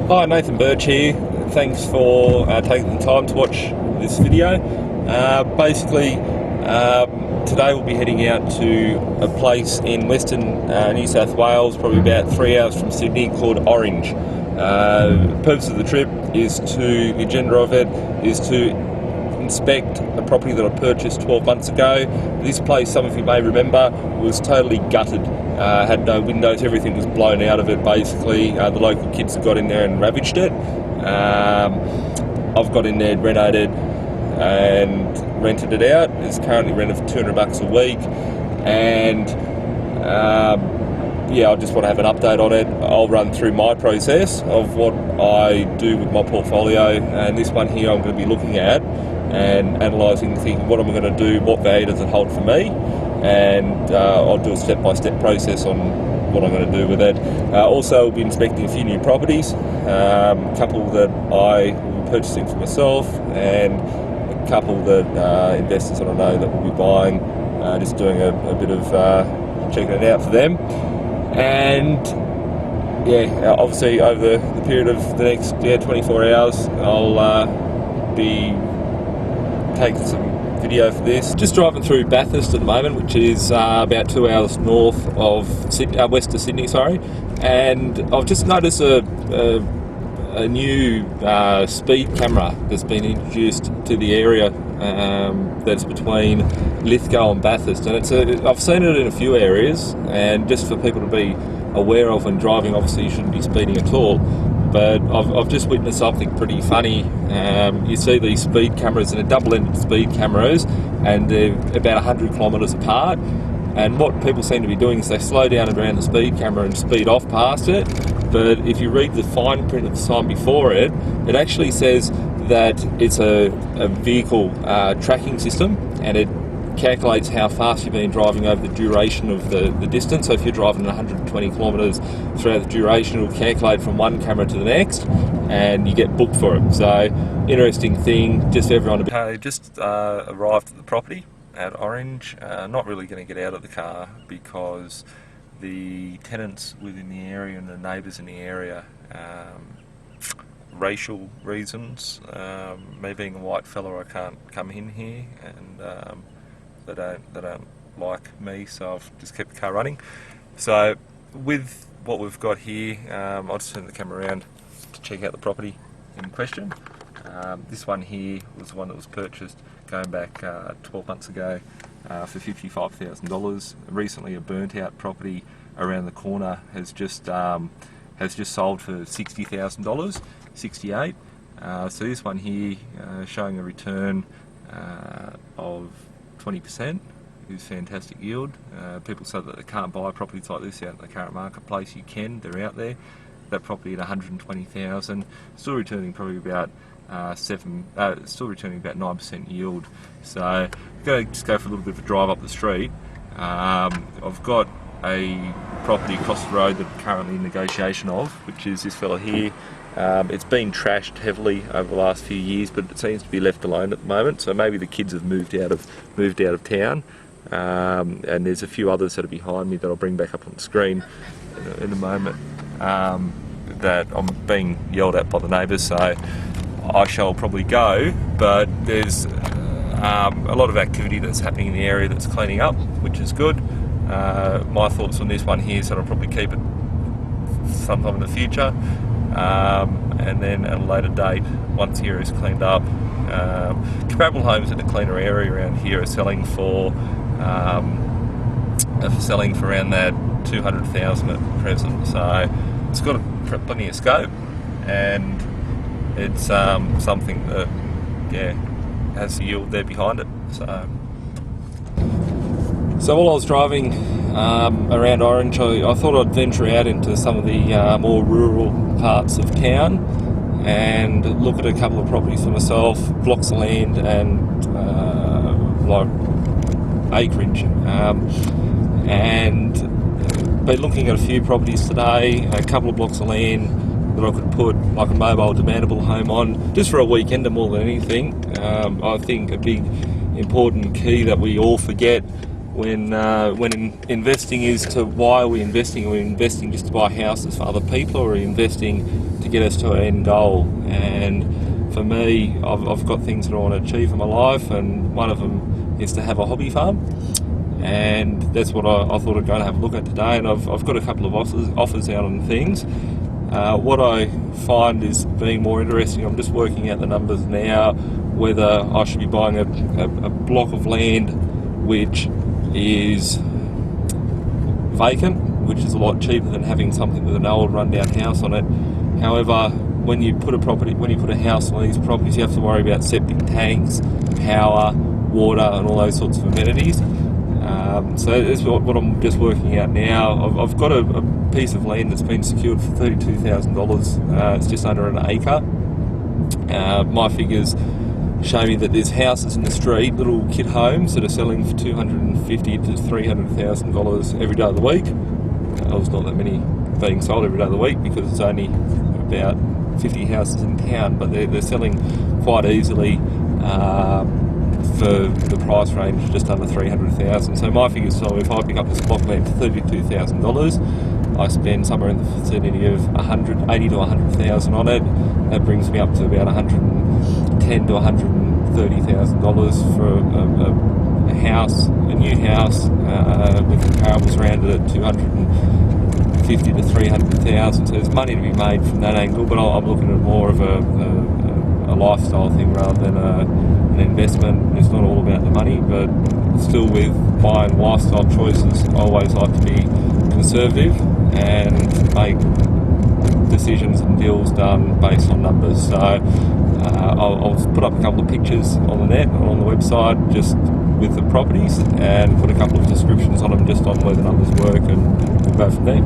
Hi, Nathan Birch here. Thanks for taking the time to watch this video. Today we'll be heading out to a place in Western New South Wales, probably about 3 hours from Sydney, called Orange. The purpose of the trip the agenda of it is to inspect a property that I purchased 12 months ago. This place, some of you may remember, was totally gutted. Had no windows, everything was blown out of it basically. The local kids got in there and ravaged it. I've got in there, renovated and rented it out. It's currently rented for $200 a week, and I just want to have an update on it. I'll run through my process of what I do with my portfolio, and this one here I'm going to be looking at and analysing, thinking what am I going to do, what value does it hold for me, and I'll do a step-by-step process on what I'm going to do with it. Also, I'll be inspecting a few new properties, a couple that I will be purchasing for myself, and a couple that investors that I know that will be buying, just doing a bit of checking it out for them. And obviously over the period of the next 24 hours, I'll be taking some video for this. Just driving through Bathurst at the moment, which is about 2 hours north of Sydney, west of Sydney, sorry. And I've just noticed a new speed camera that's been introduced to the area that's between Lithgow and Bathurst, and I've seen it in a few areas, and just for people to be aware of when driving. Obviously you shouldn't be speeding at all, but I've just witnessed something pretty funny. You see these speed cameras, and they're double-ended speed cameras, and they're about 100 kilometres apart, and what people seem to be doing is they slow down around the speed camera and speed off past it. But if you read the fine print of the sign before it, it actually says that it's a vehicle tracking system, and it calculates how fast you've been driving over the duration of the distance. So if you're driving 120 kilometres throughout the duration, it'll calculate from one camera to the next, and you get booked for it. So interesting thing, just for everyone to be... Okay, just arrived at the property at Orange. Not really going to get out of the car because the tenants within the area and the neighbours in the area, racial reasons, me being a white fella, I can't come in here, and they don't like me, so I've just kept the car running. So with what we've got here, I'll just turn the camera around to check out the property in question. This one here was the one that was purchased going back 12 months ago for $55,000. Recently, a burnt out property around the corner has just sold for $60,000, 68. So this one here showing a return of 20%, is fantastic yield. People say that they can't buy properties like this out in the current marketplace. You can, they're out there. That property at 120,000, still returning probably about 9% yield. So just go for a little bit of a drive up the street. I've got a property across the road that I'm currently in negotiation of, which is this fella here. It's been trashed heavily over the last few years, but it seems to be left alone at the moment. So maybe the kids have moved out of town, and there's a few others that are behind me that I'll bring back up on the screen in a moment. That I'm being yelled at by the neighbours, so I shall probably go. But there's a lot of activity that's happening in the area that's cleaning up, which is good. My thoughts on this one here is that I'll probably keep it sometime in the future, and then at a later date, once here is cleaned up. Comparable homes in the cleaner area around here are selling for around that $200,000 at present. So it's got plenty of scope, and it's something that has the yield there behind it. So while I was driving around Orange, I thought I'd venture out into some of the more rural parts of town and look at a couple of properties for myself, blocks of land and like acreage, and been looking at a few properties today, a couple of blocks of land that I could put like a mobile demandable home on, just for a weekender more than anything. I think a big important key that we all forget when investing is to why are we investing? Are we investing just to buy houses for other people, or are we investing to get us to our end goal. And for me, I've got things that I want to achieve in my life, and one of them is to have a hobby farm. And that's what I thought I'd go and have a look at today. And I've got a couple of offers out on things. What I find is being more interesting, I'm just working out the numbers now, whether I should be buying a block of land which is vacant, which is a lot cheaper than having something with an old rundown house on it. However, when you put a house on these properties, you have to worry about septic tanks, power, water, and all those sorts of amenities. So that's what I'm just working out now. I've got a piece of land that's been secured for $32,000. It's just under an acre. My figures show me that there's houses in the street, little kid homes, that are selling for $250,000 to $300,000 every day of the week. There's not that many being sold every day of the week because it's only about 50 houses in town, but they're selling quite easily for the price range just under $300,000. So my figures, so if I pick up this block land for $32,000, I spend somewhere in the vicinity of $80,000 to $100,000 on it. That brings me up to about $110,000 to $130,000 for a house, a new house, with comparables around it at $250,000 to $300,000. So there's money to be made from that angle, but I'm looking at more of a lifestyle thing rather than an investment. It's not all about the money, but still with buying lifestyle choices, I always like to be conservative and make decisions and deals done based on numbers. So I'll put up a couple of pictures on the net or on the website just with the properties and put a couple of descriptions on them just on where the numbers work, and we'll go from there.